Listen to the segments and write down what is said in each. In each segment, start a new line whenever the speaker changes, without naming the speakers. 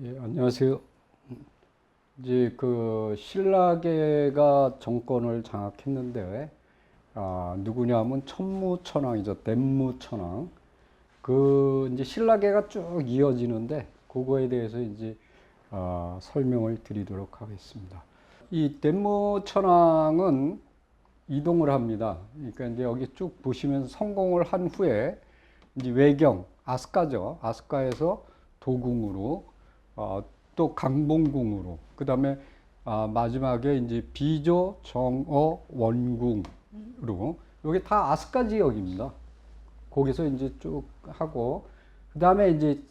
예, 안녕하세요. 이제 그 신라계가 정권을 장악했는데, 누구냐면 천무천왕이죠. 댐무천왕. 그 이제 신라계가 쭉 이어지는데, 그거에 대해서 이제 설명을 드리도록 하겠습니다. 이 댐무천왕은 이동을 합니다. 그러니까 이제 여기 쭉 보시면 성공을 한 후에 이제 외경 아스카죠. 아스카에서 도궁으로 또 강봉궁으로 그다음에 마지막에 이제 비조 정어 원궁으로 여기 다 아스카 지역입니다. 거기서 이제 쭉 하고 그다음에 이제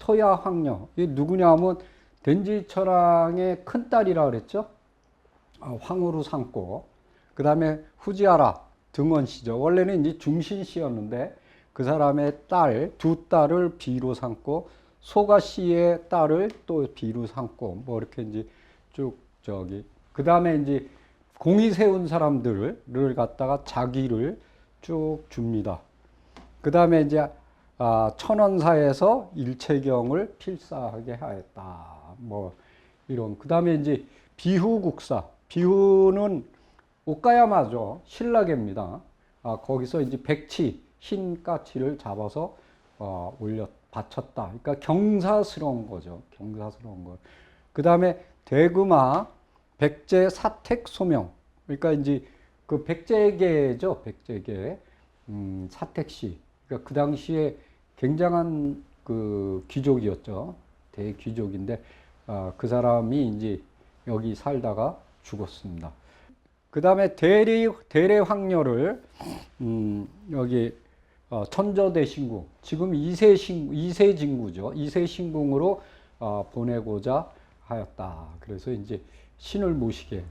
토야 황녀 이 누구냐면 덴지 철왕의 큰 딸이라 그랬죠. 황후로 삼고 그다음에 후지아라 등원씨죠. 원래는 이제 중신씨였는데 그 사람의 딸, 두 딸을 비로 삼고 소가 씨의 딸을 또 비로 삼고 뭐 이렇게 이제 쭉 저기 그 다음에 이제 공이 세운 사람들을 갖다가 자기를 쭉 줍니다. 그 다음에 이제 천원사에서 일체경을 필사하게 하였다. 뭐 이런 그 다음에 이제 비후국사 비후는 오카야마죠. 신라계입니다. 거기서 이제 백치 흰 까치를 잡아서 올려 바쳤다. 그러니까 경사스러운 거죠. 경사스러운 거. 그 다음에 대금아 백제 사택 소명. 그러니까 이제 그 백제계죠. 백제계 사택시. 그러니까 그 당시에 굉장한 그 귀족이었죠. 대귀족인데 그 사람이 이제 여기 살다가 죽었습니다. 그 다음에 대례 황녀를 여기 천저대신궁 지금 이세진구죠. 이세신궁으로 보내고자 하였다. 그래서 이제 신을 모시게.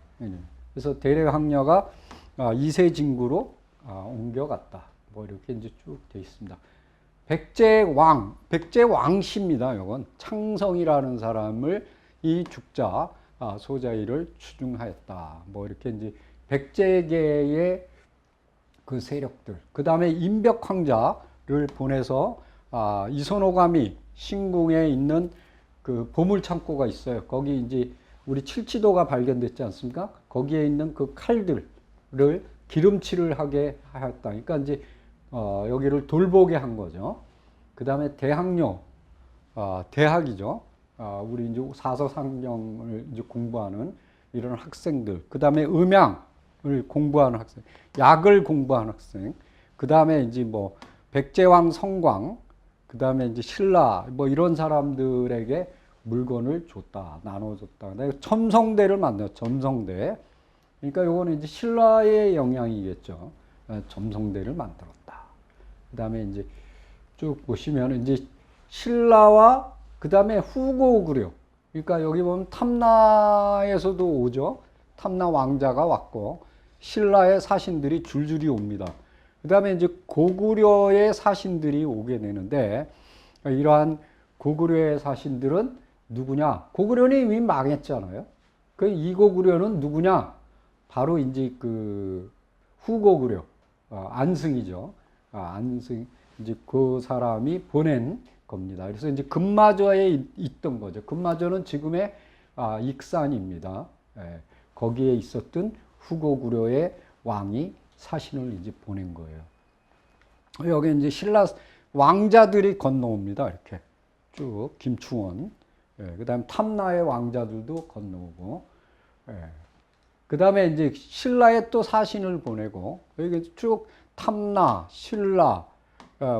그래서 대례 황녀가 이세진구로 옮겨갔다. 뭐 이렇게 이제 쭉 되어 있습니다. 백제왕씨입니다. 이건 창성이라는 사람을 이 죽자 소자이를 추중하였다. 뭐 이렇게 이제 백제계의 그 세력들. 그 다음에 임벽황자를 보내서 이손오가미 신궁에 있는 그 보물창고가 있어요. 거기 이제 우리 칠지도가 발견됐지 않습니까? 거기에 있는 그 칼들을 기름칠을 하게 하였다. 그러니까 이제 여기를 돌보게 한 거죠. 그 다음에 대학료, 대학이죠. 우리 이제 사서상경을 이제 공부하는 이런 학생들. 그 다음에 음양을 공부하는 학생, 약을 공부하는 학생. 그 다음에 이제 뭐 백제왕 성광, 그 다음에 이제 신라, 뭐 이런 사람들에게 물건을 줬다, 나눠줬다. 첨성대를 만들었죠. 첨성대. 그러니까 요거는 이제 신라의 영향이겠죠. 첨성대를 만들었다. 그 다음에 이제 쭉 보시면 이제 신라와 그 다음에 후고구려. 그러니까 여기 보면 탐나에서도 오죠. 탐나 왕자가 왔고 신라의 사신들이 줄줄이 옵니다. 그 다음에 이제 고구려의 사신들이 오게 되는데 이러한 고구려의 사신들은 누구냐? 고구려는 이미 망했잖아요. 그 이고구려는 누구냐? 바로 이제 그 후고구려 안승이죠. 안승 이제 그 사람이 보낸 겁니다. 그래서 이제 금마저에 있던 거죠. 금마저는 지금의 익산입니다. 예, 거기에 있었던 후고구려의 왕이 사신을 이제 보낸 거예요. 여기 이제 신라 왕자들이 건너옵니다. 이렇게 쭉 김충원, 예, 그다음 탐나의 왕자들도 건너오고, 예, 그다음에 이제 신라에 또 사신을 보내고 여기 쭉 탐나, 신라,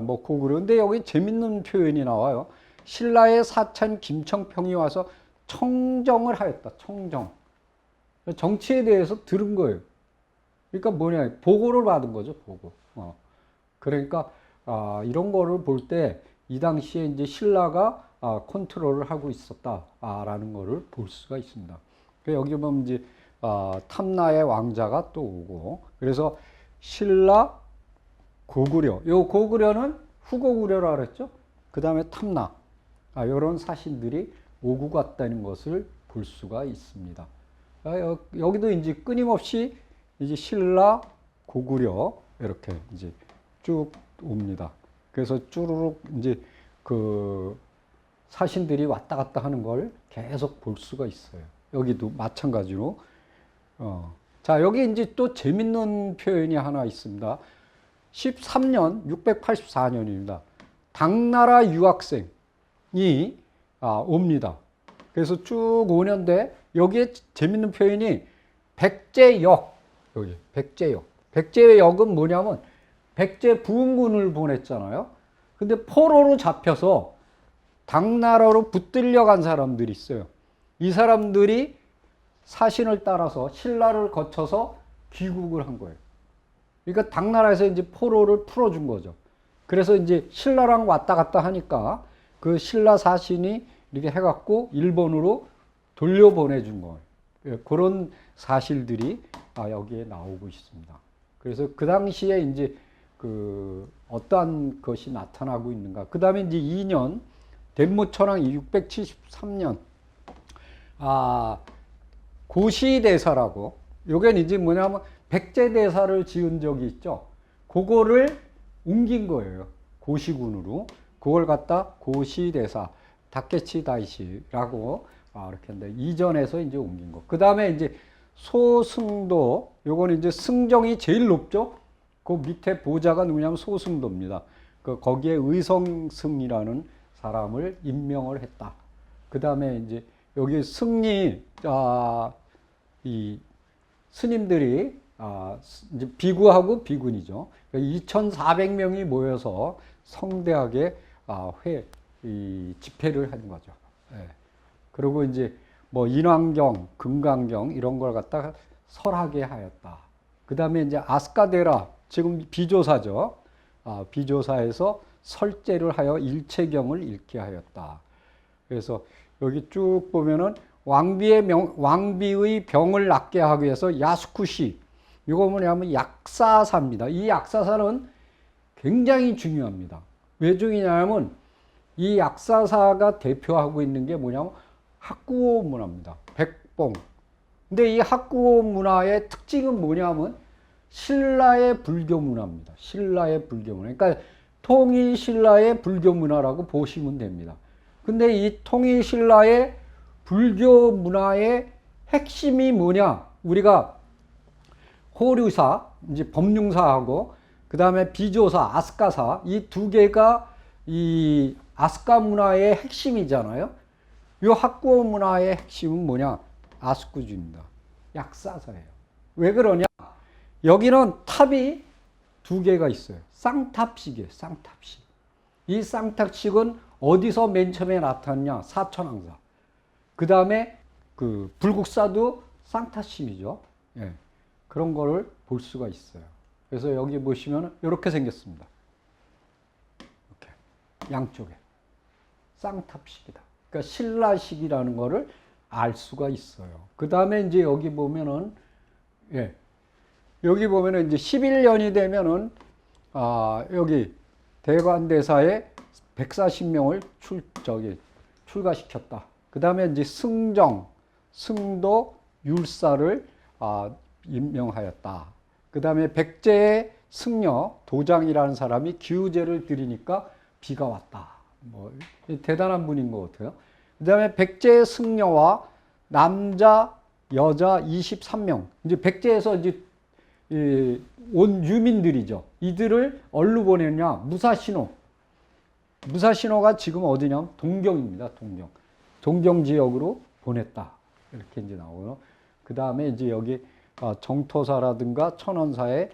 뭐 고구려. 근데 여기 재밌는 표현이 나와요. 신라의 사찬 김청평이 와서 청정을 하였다. 청정. 정치에 대해서 들은 거예요. 그러니까 뭐냐, 보고를 받은 거죠. 보고. 그러니까 이런 거를 볼 때 이 당시에 이제 신라가 컨트롤을 하고 있었다라는 거를 볼 수가 있습니다. 여기 보면 이제 탐나의 왕자가 또 오고, 그래서 신라, 고구려. 요 고구려는 후고구려라 그랬죠. 그 다음에 탐나. 이런 사신들이 오고 갔다는 것을 볼 수가 있습니다. 여기도 이제 끊임없이 이제 신라, 고구려 이렇게 이제 쭉 옵니다. 그래서 쭈루룩 이제 그 사신들이 왔다 갔다 하는 걸 계속 볼 수가 있어요. 여기도 마찬가지로. 자, 여기 이제 또 재밌는 표현이 하나 있습니다. 13년, 684년입니다. 당나라 유학생이 옵니다. 그래서 쭉 오는데 여기에 재밌는 표현이 백제역, 여기 백제역. 백제역은 뭐냐면 백제 부흥군을 보냈잖아요. 근데 포로로 잡혀서 당나라로 붙들려 간 사람들이 있어요. 이 사람들이 사신을 따라서 신라를 거쳐서 귀국을 한 거예요. 그러니까 당나라에서 이제 포로를 풀어준 거죠. 그래서 이제 신라랑 왔다 갔다 하니까 그 신라 사신이 이렇게 해갖고 일본으로 돌려보내준 거예요. 그런 사실들이 여기에 나오고 있습니다. 그래서 그 당시에 이제 그 어떠한 것이 나타나고 있는가. 그 다음에 이제 2년, 대무천왕 673년, 고시대사라고, 요게 이제 뭐냐면 백제대사를 지은 적이 있죠. 그거를 옮긴 거예요. 고시군으로. 그걸 갖다 고시대사, 다케치 다이시라고 이렇게 했는데, 이전에서 이제 옮긴 거. 그 다음에 이제 소승도, 요거는 이제 승정이 제일 높죠. 그 밑에 보좌가 누구냐면 소승도입니다. 거기에 의성승이라는 사람을 임명을 했다. 그 다음에 이제 여기 승리, 이 스님들이, 이제 비구하고 비군이죠. 2,400명이 모여서 성대하게, 집회를 한 거죠. 예. 그리고 이제 뭐 인왕경, 금강경 이런 걸 갖다가 설하게 하였다. 그 다음에 이제 아스카데라, 지금 비조사죠. 비조사에서 설제를 하여 일체경을 읽게 하였다. 그래서 여기 쭉 보면은 왕비의 병을 낫게 하기 위해서 야스쿠시, 이거 뭐냐면 약사사입니다. 이 약사사는 굉장히 중요합니다. 왜 중요하냐면 이 약사사가 대표하고 있는 게 뭐냐면 학구오 문화입니다. 백봉. 근데 이 학구오 문화의 특징은 뭐냐면 신라의 불교 문화입니다. 신라의 불교 문화. 그러니까 통일 신라의 불교 문화라고 보시면 됩니다. 근데 이 통일 신라의 불교 문화의 핵심이 뭐냐? 우리가 호류사, 이제 법융사하고 그 다음에 비조사, 아스카사, 이 두 개가 이 아스카 문화의 핵심이잖아요. 이 학구오 문화의 핵심은 뭐냐? 아스쿠주입니다. 약사사예요. 왜 그러냐? 여기는 탑이 두 개가 있어요. 쌍탑식이에요. 쌍탑식. 이 쌍탑식은 어디서 맨 처음에 나타났냐? 사천왕사. 그 다음에 그 불국사도 쌍탑식이죠. 예. 그런 거를 볼 수가 있어요. 그래서 여기 보시면 이렇게 생겼습니다. 이렇게 양쪽에 쌍탑식이다. 그러니까 신라식이라는 거를 알 수가 있어요. 그 다음에 이제 여기 보면은, 예. 여기 보면은 이제 11년이 되면은, 여기 대관대사에 140명을 출가시켰다. 그 다음에 이제 승정, 승도, 율사를 임명하였다. 그 다음에 백제의 승려, 도장이라는 사람이 기우제를 드리니까 비가 왔다. 뭐, 대단한 분인 것 같아요. 그 다음에 백제의 승려와 남자, 여자 23명. 이제 백제에서 이제 온 유민들이죠. 이들을 어디로 보냈냐? 무사시노. 무사시노가 지금 어디냐면 동경입니다. 동경. 동경 지역으로 보냈다. 이렇게 이제 나오고요. 그 다음에 이제 여기 정토사라든가 천원사에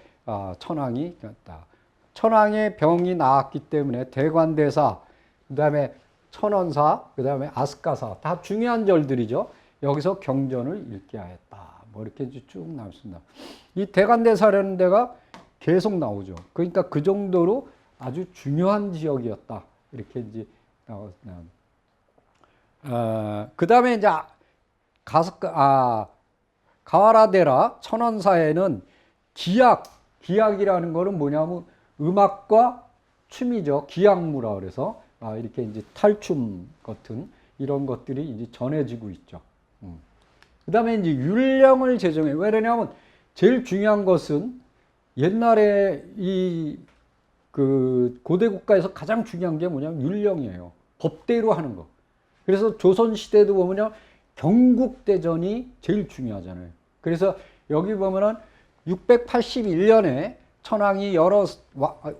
천황이 있다. 천황의 병이 나았기 때문에 대관대사, 그 다음에 천원사, 그 다음에 아스카사, 다 중요한 절들이죠. 여기서 경전을 읽게 하였다. 뭐 이렇게 쭉 나왔습니다. 이 대관대사라는 데가 계속 나오죠. 그러니까 그 정도로 아주 중요한 지역이었다. 이렇게 이제 나왔습니다. 그 다음에 이제 가와라데라 천원사에는 기악이라는 거는 뭐냐면 음악과 춤이죠. 기악무라 그래서 이렇게 이제 탈춤 같은 이런 것들이 이제 전해지고 있죠. 그 다음에 이제 율령을 제정해요. 왜 그러냐면 제일 중요한 것은 옛날에 그 고대 국가에서 가장 중요한 게 뭐냐면 율령이에요. 법대로 하는 거. 그래서 조선시대도 보면요, 경국대전이 제일 중요하잖아요. 그래서 여기 보면은 681년에 천황이 여러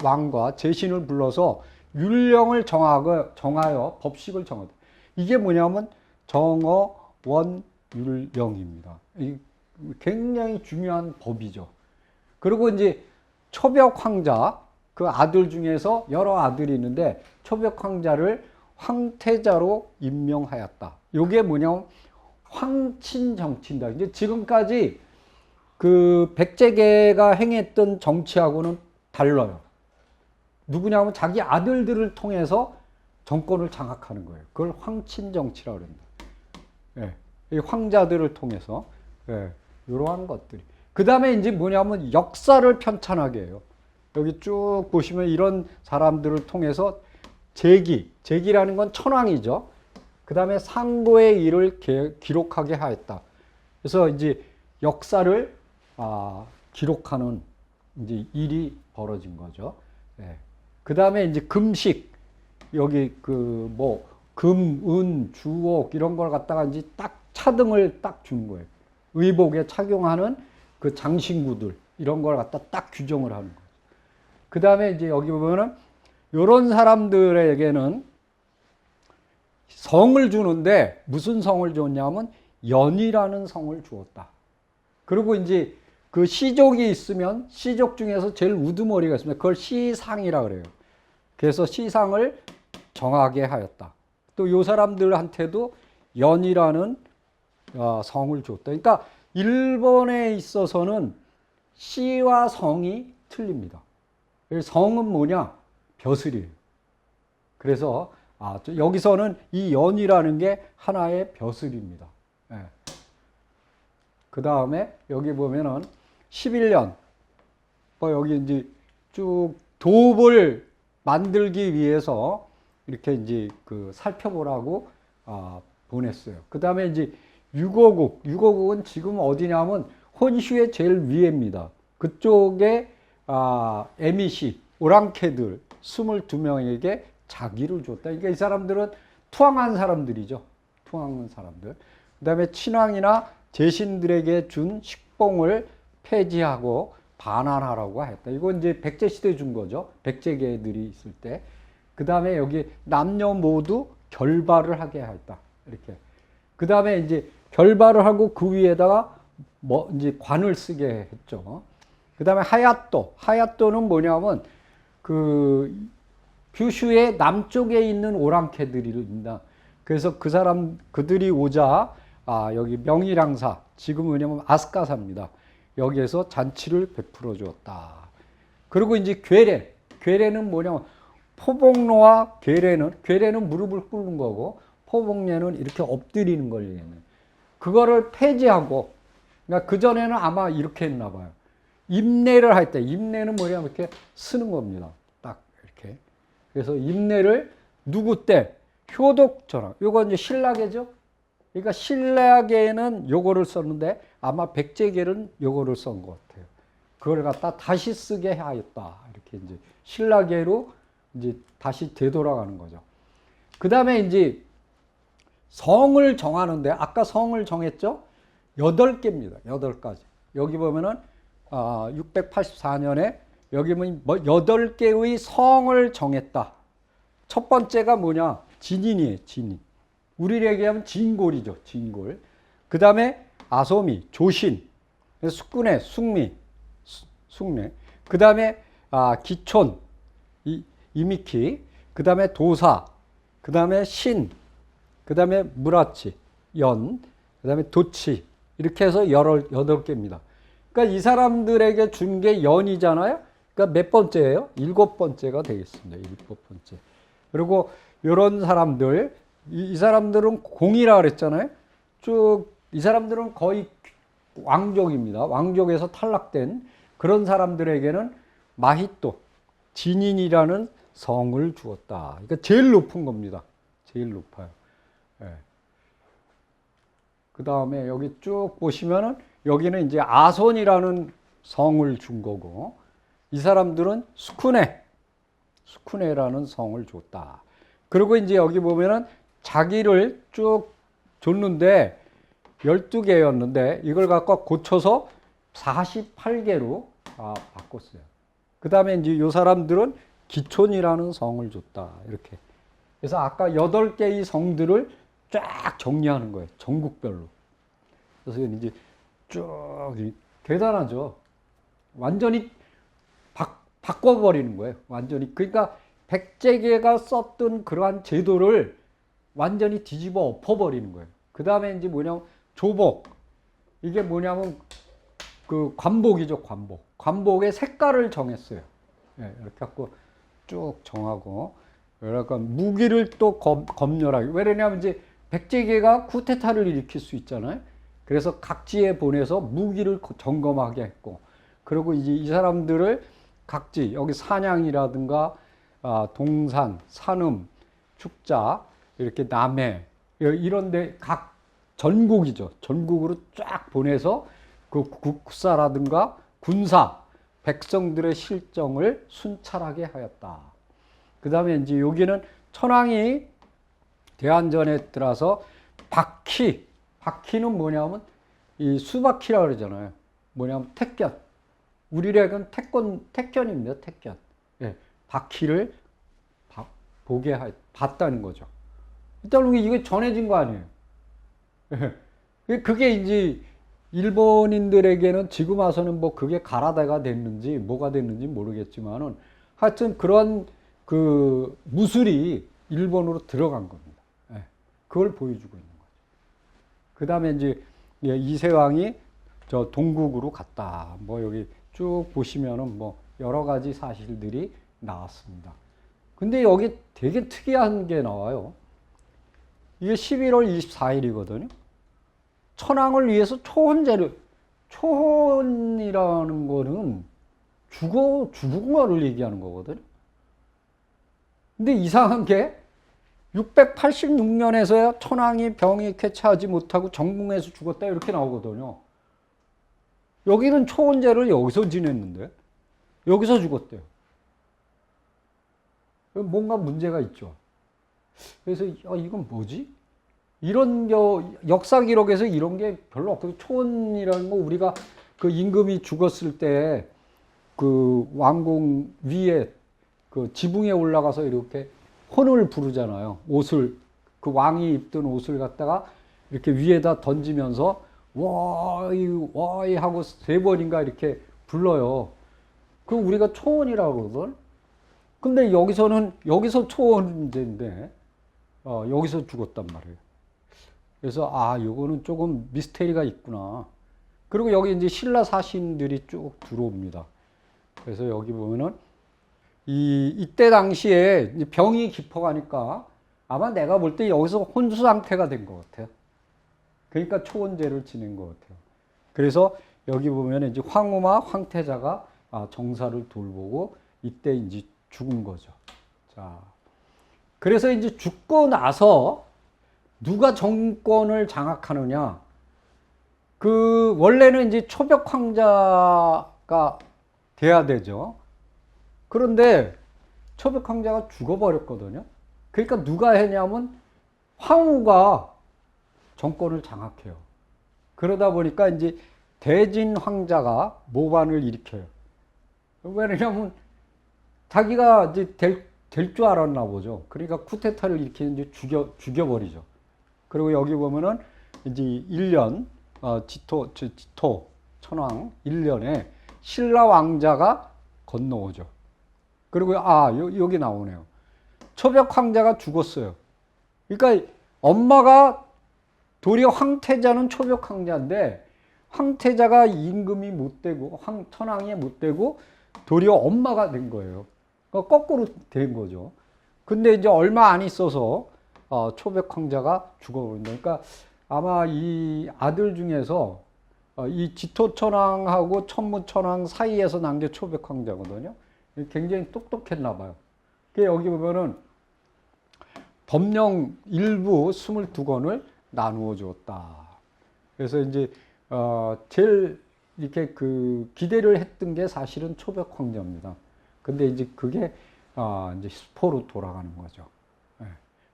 왕과 제신을 불러서 율령을 정하여 법식을 정하다. 이게 뭐냐면 정어원율령입니다. 굉장히 중요한 법이죠. 그리고 이제 초벽 황자, 그 아들 중에서 여러 아들이 있는데 초벽 황자를 황태자로 임명하였다. 이게 뭐냐면 황친 정치인다. 이제 지금까지 그 백제계가 행했던 정치하고는 달라요. 누구냐면 자기 아들들을 통해서 정권을 장악하는 거예요. 그걸 황친 정치라고 합니다. 예, 이 황자들을 통해서, 예, 이러한 것들이. 그 다음에 이제 뭐냐면 역사를 편찬하게 해요. 여기 쭉 보시면 이런 사람들을 통해서 제기라는 건 천황이죠. 그 다음에 상고의 일을 기록하게 하였다. 그래서 이제 역사를 기록하는 이제 일이 벌어진 거죠. 예. 그 다음에 이제 금식, 여기 그 뭐 금, 은, 주옥 이런 걸 갖다가 이제 딱 차등을 딱 주는 거예요. 의복에 착용하는 그 장신구들 이런 걸 갖다 딱 규정을 하는 거예요. 그 다음에 이제 여기 보면은 이런 사람들에게는 성을 주는데 무슨 성을 줬냐면 연이라는 성을 주었다. 그리고 이제 그 시족이 있으면 시족 중에서 제일 우두머리가 있습니다. 그걸 시상이라 그래요. 그래서 시상을 정하게 하였다. 또 이 사람들한테도 연이라는 성을 줬다. 그러니까 일본에 있어서는 시와 성이 틀립니다. 성은 뭐냐? 벼슬이에요. 그래서 여기서는 이 연이라는 게 하나의 벼슬입니다. 예. 그 다음에 여기 보면은 11년 여기 이제 쭉 도읍을 만들기 위해서 이렇게 이제 그 살펴보라고 보냈어요. 그 다음에 이제 유고국은 지금 어디냐면 혼슈의 제일 위에입니다. 그쪽에 에미시 오랑캐들 22명에게 자기를 줬다. 그러니까 이 사람들은 투항한 사람들이죠. 투항한 사람들. 그 다음에 친왕이나 제신들에게 준 식봉을 폐지하고 반환하라고 했다. 이건 이제 백제 시대 준 거죠. 백제계들이 있을 때. 그 다음에 여기 남녀 모두 결발을 하게 했다. 이렇게. 그 다음에 이제 결발을 하고 그 위에다가 뭐 이제 관을 쓰게 했죠. 그 다음에 하얏도는 뭐냐면 그 규슈의 남쪽에 있는 오랑캐들입니다. 그래서 그들이 오자 여기 명일항사, 지금 뭐냐면 아스카사입니다. 여기에서 잔치를 베풀어 주었다. 그리고 이제 괴례는 뭐냐면 포복로와 괴례는 무릎을 꿇는 거고 포복례는 이렇게 엎드리는 걸 얘기하는. 그거를 폐지하고, 그러니까 그전에는 아마 이렇게 했나 봐요. 임례를 할 때, 임례는 뭐냐면 이렇게 쓰는 겁니다. 딱 이렇게. 그래서 임례를 누구 때? 효독전환. 요거 이제 신라계죠? 그러니까 신라계는 요거를 썼는데 아마 백제계는 요거를 쓴 것 같아요. 그걸 갖다 다시 쓰게 하였다. 이렇게 이제 신라계로 이제 다시 되돌아가는 거죠. 그 다음에 이제 성을 정하는데 아까 성을 정했죠? 8개입니다. 8가지. 여기 보면은 684년에 여기 보면 8개의 성을 정했다. 첫 번째가 뭐냐? 진인이에요. 진인. 우리를 얘기하면 진골이죠. 진골. 그 다음에 아소미, 조신, 숙군의, 숙례. 그 다음에 기촌, 이미키. 그 다음에 도사. 그 다음에 신. 그 다음에 무라치, 연. 그 다음에 도치. 이렇게 해서 8개입니다. 그러니까 이 사람들에게 준 게 연이잖아요. 그러니까 몇 번째예요? 7번째가 되겠습니다. 7번째. 그리고 이런 사람들, 이 사람들은 공이라 그랬잖아요. 쭉 이 사람들은 거의 왕족입니다. 왕족에서 탈락된 그런 사람들에게는 마히또, 진인이라는 성을 주었다. 그러니까 제일 높은 겁니다. 제일 높아요. 예. 그 다음에 여기 쭉 보시면은 여기는 이제 아손이라는 성을 준 거고, 이 사람들은 수쿠네라는 성을 줬다. 그리고 이제 여기 보면은 자기를 쭉 줬는데 12개였는데 이걸 갖고 고쳐서 48개로 바꿨어요. 그 다음에 이제 이 사람들은 기촌이라는 성을 줬다. 이렇게. 그래서 아까 8개의 성들을 쫙 정리하는 거예요. 전국별로. 그래서 이제 쭉 대단하죠. 완전히 바꿔버리는 거예요. 완전히. 그러니까 백제계가 썼던 그러한 제도를 완전히 뒤집어 엎어버리는 거예요. 그 다음에 이제 뭐냐면 조복. 이게 뭐냐면 그 관복이죠, 관복. 관복의 색깔을 정했어요. 네, 이렇게 갖고 쭉 정하고. 약간 무기를 또 검열하게. 왜냐하면 이제 백제계가 쿠데타를 일으킬 수 있잖아요. 그래서 각지에 보내서 무기를 점검하게 했고, 그리고 이제 이 사람들을 각지, 여기 산양이라든가, 동산, 산음, 축자, 이렇게 남해, 이런데 각 전국이죠. 전국으로 쫙 보내서 그 국사라든가 군사, 백성들의 실정을 순찰하게 하였다. 그 다음에 이제 여기는 천황이 대한전에 들어서 바퀴는 뭐냐면 이 수바퀴라 그러잖아요. 뭐냐면 택견. 우리에게는 택견입니다. 택견. 예, 바퀴를 보게 봤다는 거죠. 일단 이게 전해진 거 아니에요. 그게 이제 일본인들에게는 지금 와서는 뭐 그게 가라다가 됐는지 뭐가 됐는지 모르겠지만은 하여튼 그런 그 무술이 일본으로 들어간 겁니다. 예, 그걸 보여주고 있는 거죠. 그 다음에 이제 이세왕이 저 동국으로 갔다. 뭐 여기 쭉 보시면은 뭐 여러 가지 사실들이 나왔습니다. 근데 여기 되게 특이한 게 나와요. 이게 11월 24일이거든요. 천황을 위해서 초혼이라는 거는 죽은 거를 얘기하는 거거든요. 근데 이상한 게 686년에서야 천황이 병이 쾌차하지 못하고 정궁에서 죽었다 이렇게 나오거든요. 여기는 초혼제를 여기서 지냈는데 여기서 죽었대요. 뭔가 문제가 있죠. 그래서 이건 뭐지? 이런 역사 기록에서 이런 게 별로 없고, 초혼이라는 거 우리가 그 임금이 죽었을 때 그 왕궁 위에 그 지붕에 올라가서 이렇게 혼을 부르잖아요. 옷을, 그 왕이 입던 옷을 갖다가 이렇게 위에다 던지면서 와이 와이 하고 3번인가 이렇게 불러요. 그 우리가 초혼이라고 그러거든. 근데 여기서 초혼제인데 여기서 죽었단 말이에요. 그래서 요거는 조금 미스테리가 있구나. 그리고 여기 이제 신라 사신들이 쭉 들어옵니다. 그래서 여기 보면은 이때 당시에 병이 깊어가니까 아마 내가 볼 때 여기서 혼수 상태가 된 것 같아요. 그러니까 초혼제를 지낸 것 같아요. 그래서 여기 보면 이제 황후마 황태자가 정사를 돌보고 이때 이제 죽은 거죠. 자, 그래서 이제 죽고 나서 누가 정권을 장악하느냐? 그 원래는 이제 초벽 황자가 돼야 되죠. 그런데 초벽 황자가 죽어버렸거든요. 그러니까 누가 했냐면 황후가 정권을 장악해요. 그러다 보니까 이제 대진 황자가 모반을 일으켜요. 왜냐하면 자기가 이제 될 줄 알았나 보죠. 그러니까 쿠데타를 일으키는 이제 죽여버리죠. 그리고 여기 보면은 이제 1년 지토 천황 1년에 신라 왕자가 건너오죠. 그리고 여기 나오네요. 초벽 황자가 죽었어요. 그러니까 엄마가 도리어 황태자는 초벽 황자인데 황태자가 임금이 못 되고 천황이 못 되고 도리어 엄마가 된 거예요. 그러니까 거꾸로 된 거죠. 근데 이제 얼마 안 있어서 초벽 황자가 죽어버린다. 그러니까 아마 이 아들 중에서 이 지토천황하고 천무천황 사이에서 난 게 초벽 황자거든요. 굉장히 똑똑했나 봐요. 여기 보면은 법령 일부 22권을 나누어 주었다. 그래서 이제 제일 이렇게 그 기대를 했던 게 사실은 초벽 황자입니다. 근데 이제 그게 이제 수포로 돌아가는 거죠.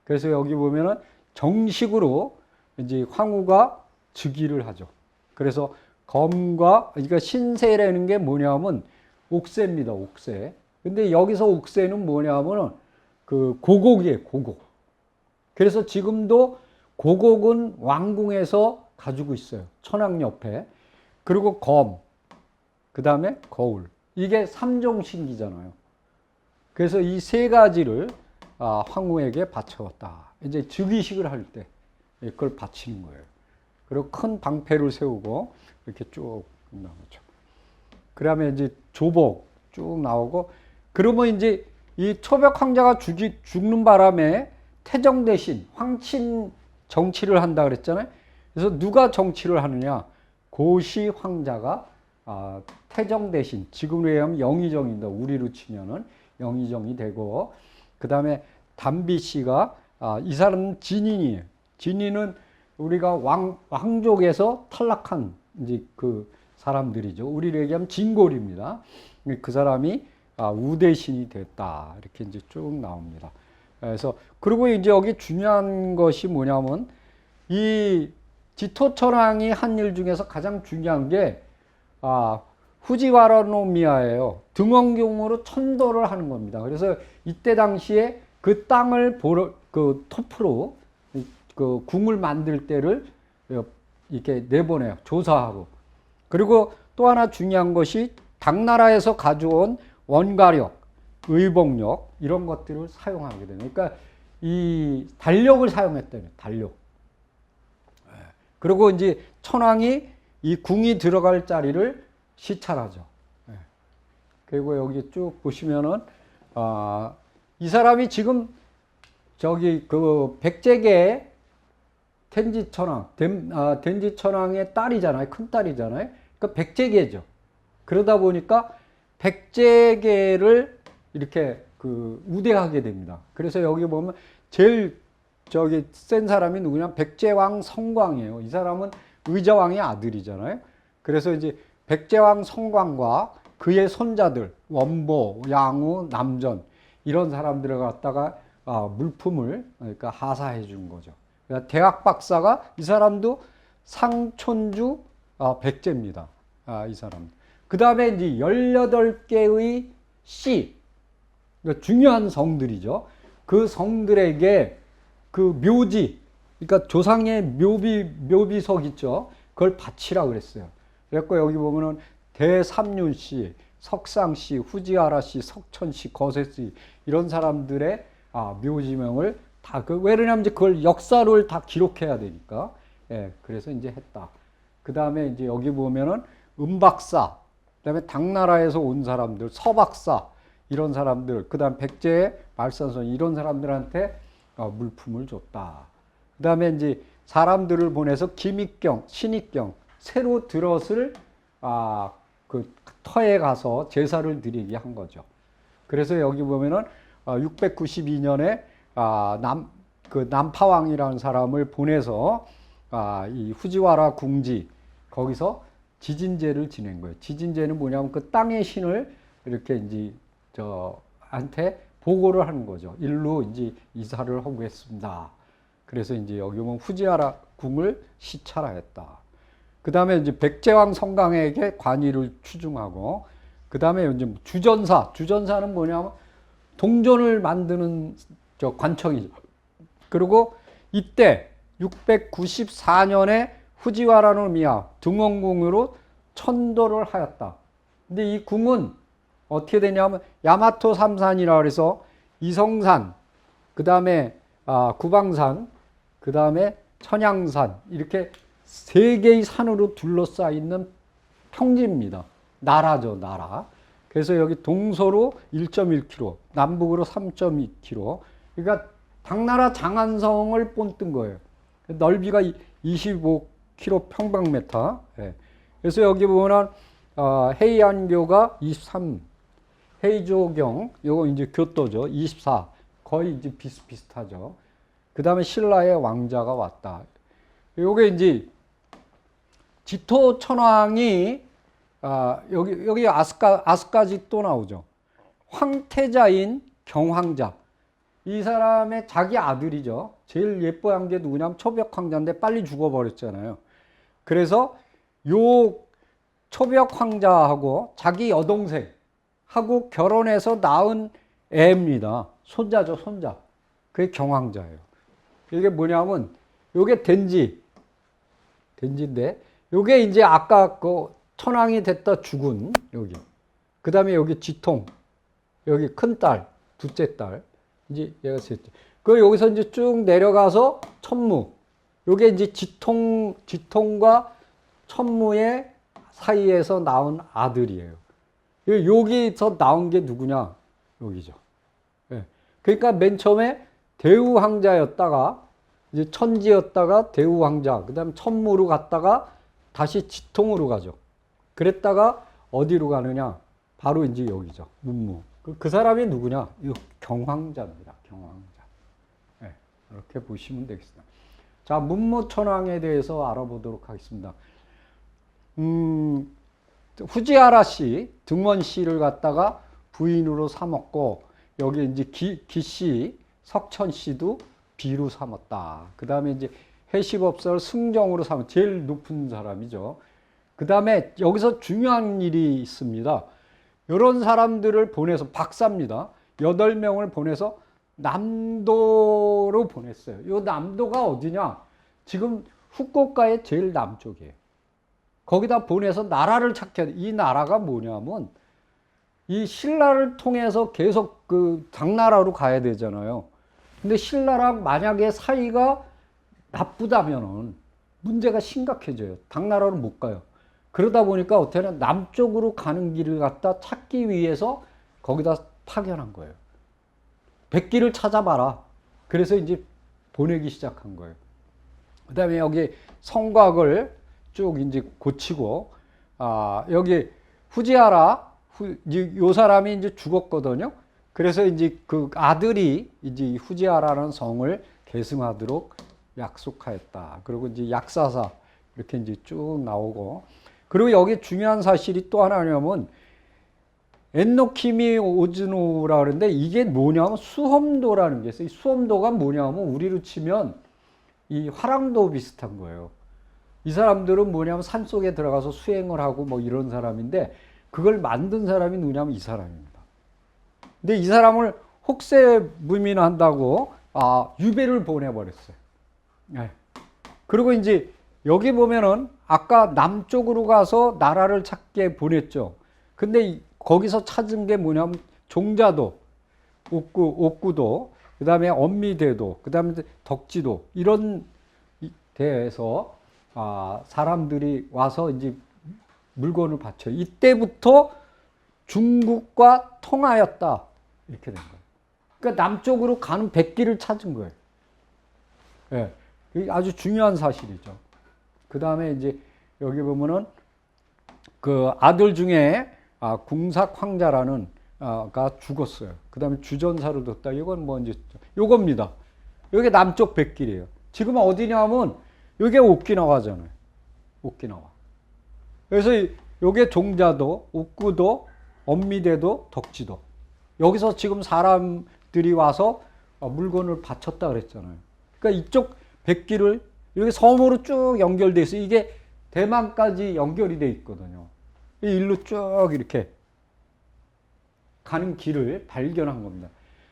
그래서 여기 보면은 정식으로 이제 황후가 즉위를 하죠. 그래서 검과, 그러니까 신세라는 게 뭐냐면 옥새입니다, 옥새. 근데 여기서 옥새는 뭐냐면은 그 고곡이에요, 고곡. 그래서 지금도 고곡은 왕궁에서 가지고 있어요. 천왕 옆에. 그리고 검, 그 다음에 거울. 이게 삼종신기잖아요. 그래서 이 세 가지를 황후에게 바쳐왔다. 이제 즉위식을 할 때 그걸 바치는 거예요. 그리고 큰 방패를 세우고 이렇게 쭉 나오죠. 그 다음에 이제 조복 쭉 나오고, 그러면 이제 이 초벽 황자가 죽는 바람에 태정 대신 황친 정치를 한다 그랬잖아요. 그래서 누가 정치를 하느냐? 고시 황자가 태정 대신, 지금으로 얘기하면 영의정입니다. 우리로 치면은 영의정이 되고, 그 다음에 담비 씨가 이 사람은 진인이에요. 진인은 우리가 왕족에서 탈락한 이제 그 사람들이죠. 우리로 얘기하면 진골입니다. 그 사람이 우대신이 됐다. 이렇게 이제 쭉 나옵니다. 그래서 그리고 이제 여기 중요한 것이 뭐냐면 이 지토천왕이 한 일 중에서 가장 중요한 게 후지와라노미아예요. 등원경으로 천도를 하는 겁니다. 그래서 이때 당시에 그 땅을 그 토프로 그 궁을 만들 때를 이렇게 내보내요. 조사하고. 그리고 또 하나 중요한 것이 당나라에서 가져온 원가력, 의복력 이런 것들을 사용하게 되는. 그러니까 이 달력을 사용했다며, 달력. 그리고 이제 천왕이 이 궁이 들어갈 자리를 시찰하죠. 그리고 여기 쭉 보시면은 이 사람이 지금 저기 그 백제계 텐지천왕, 텐지천왕의 딸이잖아요. 큰 딸이잖아요. 그러니까 백제계죠. 그러다 보니까 백제계를 이렇게 그 우대하게 됩니다. 그래서 여기 보면 제일 저기 센 사람이 누구냐? 백제왕 성광이에요. 이 사람은 의자왕의 아들이잖아요. 그래서 이제 백제왕 성광과 그의 손자들 원보, 양우, 남전 이런 사람들을 갖다가 물품을 그러니까 하사해 준 거죠. 그러니까 대학 박사가 이 사람도 상촌주 백제입니다. 이 사람. 그 다음에 이제 18개의 씨, 그러니까 중요한 성들이죠. 그 성들에게 그 묘지, 그러니까 조상의 묘비석 있죠. 그걸 바치라고 그랬어요. 그래서 여기 보면은 대삼륜씨, 석상씨, 후지아라씨, 석천씨, 거세씨 이런 사람들의 묘지명을 다 왜냐하면 이제 그걸 역사를 다 기록해야 되니까. 그래서 이제 했다. 그 다음에 이제 여기 보면은 은박사, 그 다음에 당나라에서 온 사람들, 서박사 이런 사람들, 그 다음 백제의 말산선 이런 사람들한테 물품을 줬다. 그 다음에 이제 사람들을 보내서 김익경, 신익경 새로 들었을 그 터에 가서 제사를 드리게 한 거죠. 그래서 여기 보면은 692년에 그 남파왕이라는 사람을 보내서 이 후지와라 궁지 거기서 지진제를 지낸 거예요. 지진제는 뭐냐면 그 땅의 신을 이렇게 이제 저한테 보고를 하는 거죠. 일로 이제 이사를 하고 했습니다. 그래서 이제 여기 보면 후지와라 궁을 시찰하였다. 그 다음에 이제 백제왕 성강에게 관의를 추중하고, 그 다음에 이제 주전사는 뭐냐면 동전을 만드는 저 관청이죠. 그리고 이때 694년에 후지와라노미야 등원궁으로 천도를 하였다. 근데 이 궁은 어떻게 되냐면 야마토 삼산이라 그래서 이성산, 그 다음에 구방산, 그 다음에 천양산 이렇게 세 개의 산으로 둘러싸여 있는 평지입니다. 나라죠, 나라. 그래서 여기 동서로 1.1km, 남북으로 3.2km. 그러니까 당나라 장안성을 본뜬 거예요. 넓이가 25km 평방미터. 그래서 여기 보면 해이안교가 23, 해이조경, 요거 이제 교토죠. 24. 거의 이제 비슷비슷하죠. 그 다음에 신라의 왕자가 왔다. 요게 이제 지토천왕이 여기 아스까지 또 나오죠. 황태자인 경황자. 이 사람의 자기 아들이죠. 제일 예뻐한 게 누구냐면 초벽 황자인데 빨리 죽어버렸잖아요. 그래서 요 초벽 황자하고 자기 여동생하고 결혼해서 낳은 애입니다. 손자죠, 손자. 그게 경황자예요. 이게 뭐냐면 요게 된지인데 요게 이제 아까 그 천황이 됐다 죽은 여기. 그 다음에 여기 지통, 여기 큰딸, 둘째 딸. 이제 얘가 셋째. 그 여기서 이제 쭉 내려가서 천무. 요게 이제 지통과 천무의 사이에서 나온 아들이에요. 여기서 나온 게 누구냐? 여기죠. 예. 그러니까 맨 처음에 대우황자였다가 이제 천지였다가 대우황자, 그다음 천무로 갔다가 다시 지통으로 가죠. 그랬다가 어디로 가느냐? 바로 이제 여기죠. 문무. 그 사람이 누구냐? 이 경황자입니다. 경황자. 네, 이렇게 보시면 되겠습니다. 자, 문무천왕에 대해서 알아보도록 하겠습니다. 후지하라 씨, 등원 씨를 갖다가 부인으로 삼았고, 여기 이제 기 씨, 석천 씨도 비로 삼았다. 그 다음에 이제 해시법사를 승정으로 삼은 제일 높은 사람이죠. 그 다음에 여기서 중요한 일이 있습니다. 이런 사람들을 보내서 박사입니다. 8명을 보내서 남도로 보냈어요. 이 남도가 어디냐? 지금 후쿠오카의 제일 남쪽이에요. 거기다 보내서 나라를 찾게 해. 이 나라가 뭐냐면 이 신라를 통해서 계속 그 당나라로 가야 되잖아요. 근데 신라랑 만약에 사이가 나쁘다면은 문제가 심각해져요. 당나라로 못 가요. 그러다 보니까 어떻게 하냐, 남쪽으로 가는 길을 갖다 찾기 위해서 거기다 파견한 거예요. 백기를 찾아봐라. 그래서 이제 보내기 시작한 거예요. 그 다음에 여기 성곽을 쭉 이제 고치고, 여기 후지하라, 요 사람이 이제 죽었거든요. 그래서 이제 그 아들이 이제 후지하라는 성을 계승하도록 약속하였다. 그리고 이제 약사사 이렇게 이제 쭉 나오고, 그리고 여기 중요한 사실이 또 하나냐면 엔노키미 오즈노라 그러는데 이게 뭐냐면 수험도라는 게 있어요. 이 수험도가 뭐냐면 우리로 치면 이 화랑도 비슷한 거예요. 이 사람들은 뭐냐면 산속에 들어가서 수행을 하고 뭐 이런 사람인데 그걸 만든 사람이 누구냐면 이 사람입니다. 근데 이 사람을 혹세무민한다고 유배를 보내버렸어요. 네. 그리고 이제 여기 보면은 아까 남쪽으로 가서 나라를 찾게 보냈죠. 근데 거기서 찾은 게 뭐냐면 종자도, 옥구도, 그 다음에 엄미대도, 그 다음에 덕지도 이런 데에서 사람들이 와서 이제 물건을 바쳐요. 이때부터 중국과 통하였다 이렇게 된 거예요. 그러니까 남쪽으로 가는 백기를 찾은 거예요. 예, 이게 아주 중요한 사실이죠. 그 다음에 이제 여기 보면은 그 아들 중에 궁삭 황자라는 가 죽었어요. 그 다음에 주전사를 뒀다. 이건 뭐 이제 요겁니다. 여기 남쪽 백길이에요. 지금 어디냐면 여기 오키나와잖아요. 오키나와. 그래서 요게 종자도, 옥구도, 엄미대도, 덕지도. 여기서 지금 사람들이 와서 물건을 바쳤다 그랬잖아요. 그러니까 이쪽 백길을 이렇게 섬으로 쭉 연결돼 있어요. 이게 대만까지 연결이 돼 있거든요. 이 일로 쭉 이렇게 가는 길을 발견한 겁니다.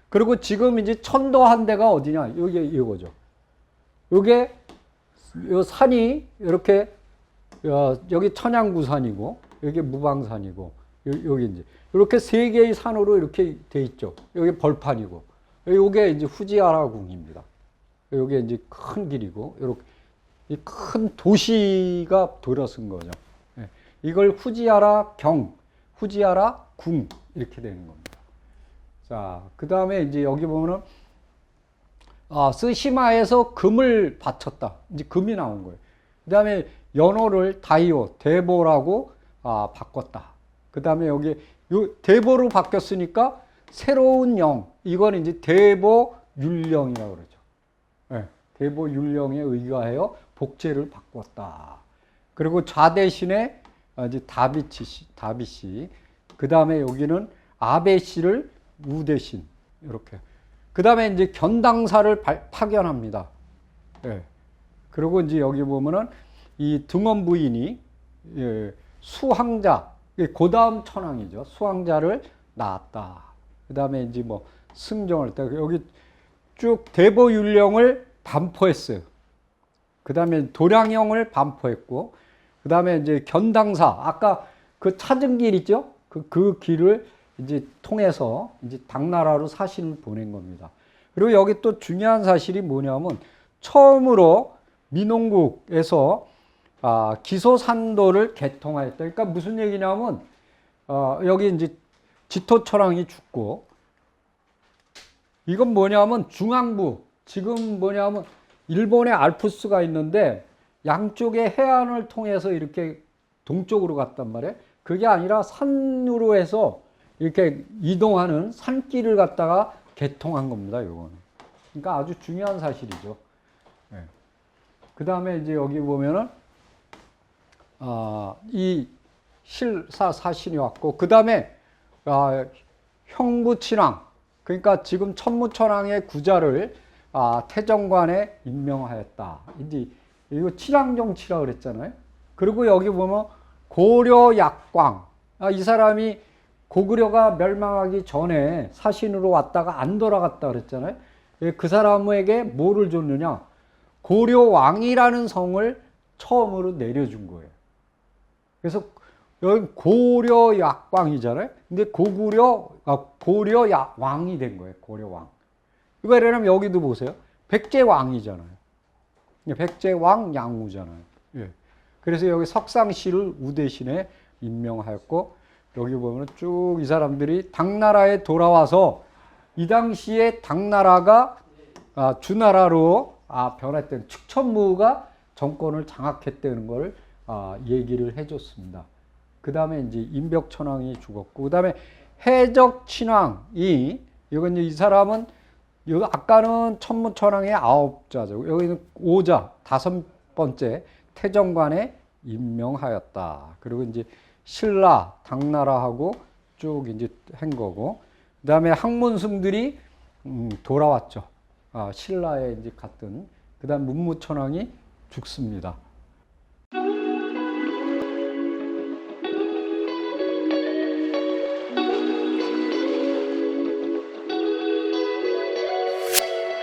그리고 지금 이제 천도한 데가 어디냐? 여기 이거죠. 요게 요 산이 이렇게 여기 천양구산이고 여기 무방산이고 여기 이제 이렇게 세 개의 산으로 이렇게 돼 있죠. 여기 벌판이고 요게 이제 후지하라궁입니다. 요게 이제 큰 길이고 이렇게 이 큰 도시가 들어선 거죠. 이걸 후지하라 경, 후지하라 궁 이렇게 되는 겁니다. 자, 그 다음에 이제 여기 보면은 스시마에서 금을 바쳤다. 이제 금이 나온 거예요. 그 다음에 연호를 다이오, 대보라고 바꿨다. 그 다음에 여기 요 대보로 바뀌었으니까 새로운 영, 이건 이제 대보율령이라고 그러죠. 네, 대보율령에 의거하여 복제를 바꿨다. 그리고 좌 대신에 이제 다비씨, 그 다음에 여기는 아베씨를 우 대신 이렇게. 그 다음에 이제 견당사를 파견합니다. 예. 그리고 이제 여기 보면은 이 등원 부인이 예, 수황자, 그 다음 천황이죠. 수황자를 낳았다. 그 다음에 이제 뭐 승정을 했다. 여기 쭉 대보율령을 반포했어요. 그 다음에 도량형을 반포했고, 그 다음에 이제 견당사, 아까 그 찾은 길 있죠? 그 길을 이제 통해서 이제 당나라로 사신을 보낸 겁니다. 그리고 여기 또 중요한 사실이 뭐냐면, 처음으로 민홍국에서 기소산도를 개통하였다. 그러니까 무슨 얘기냐면, 여기 이제 지토천왕이 죽고, 이건 뭐냐면 중앙부, 지금 뭐냐면 일본의 알프스가 있는데 양쪽의 해안을 통해서 이렇게 동쪽으로 갔단 말이에요. 그게 아니라 산으로 해서 이렇게 이동하는 산길을 갖다가 개통한 겁니다, 요거는. 그러니까 아주 중요한 사실이죠. 네. 그 다음에 이제 여기 보면은, 이 사신이 왔고, 그 다음에, 형부친왕, 그러니까 지금 천무천왕의 구자를 태정관에 임명하였다. 이제 이거 친왕정치라 그랬잖아요. 그리고 여기 보면 고려약광, 이 사람이 고구려가 멸망하기 전에 사신으로 왔다가 안 돌아갔다 그랬잖아요. 그 사람에게 뭐를 줬느냐? 고려왕이라는 성을 처음으로 내려준 거예요. 그래서 여기 고려약광이잖아요. 근데 고려왕이 된 거예요. 고려왕. 이거 예를 여기도 보세요. 백제왕이잖아요. 백제왕 양우잖아요. 예. 그래서 여기 석상씨를 우대신에 임명하였고, 여기 보면 쭉 이 사람들이 당나라에 돌아와서 이 당시에 당나라가 주나라로 변했던 측천무가 정권을 장악했다는 걸 얘기를 해줬습니다. 그 다음에 이제 임벽천왕이 죽었고, 그 다음에 해적친왕이, 이건 이 사람은, 아까는 천무천왕의 9자죠. 여기는 5자, 5번째 태정관에 임명하였다. 그리고 이제 신라, 당나라하고 쭉 이제 한 거고, 그 다음에 항문승들이 돌아왔죠. 신라에 이제 갔던, 그 다음 문무천왕이 죽습니다.